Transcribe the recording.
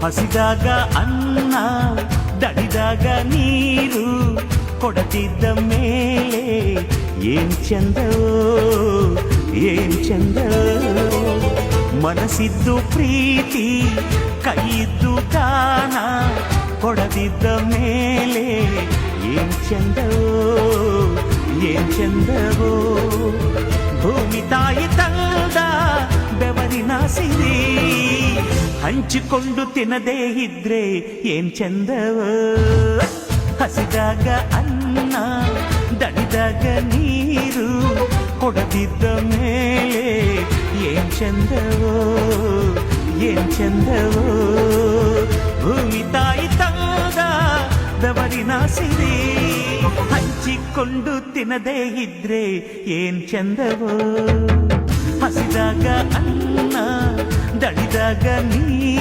ಹಸಿದಾಗ ಅನ್ನ ದಣಿದಾಗ ನೀರು ಕೊಡದಿದ್ದ ಮೇಲೆ ಏನ್ ಚಂದವೋ ಏನ್ ಚಂದವೋ ಮನಸ್ಸಿದ್ದು ಪ್ರೀತಿ ಕೈಯಿದ್ದು ದಾನ ಕೊಡದಿದ್ದ ಮೇಲೆ ಏನ್ ಚಂದವೋ ಏನ್ ಚಂದವೋ ಭೂಮಿ ತಾಯಿ ತಂದ ಬೆವರಿನ ಸಿರಿ ಹಂಚಿಕೊಂಡು ತಿನ್ನದೇ ಇದ್ರೆ ಏನ್ ಚಂದವೋ ಹಸಿದಾಗ ಅನ್ನ ದಣಿದಾಗ ನೀರು ಕೊಡದಿದ್ದ ಮೇಲೆ ಏನ್ ಚಂದವೋ ಏನ್ ಚಂದವೋ ಭೂಮಿ ತಾಯಿ ತಂದ ಬೆವರಿನ ಸಿರಿ ಹಂಚಿಕೊಂಡು ತಿನ್ನದೇ ಇದ್ರೆ ಏನ್ ಚಂದವೋ ಹಸಿದಾಗ ಅನ್ನ ದಣಿದಾಗ ನೀರು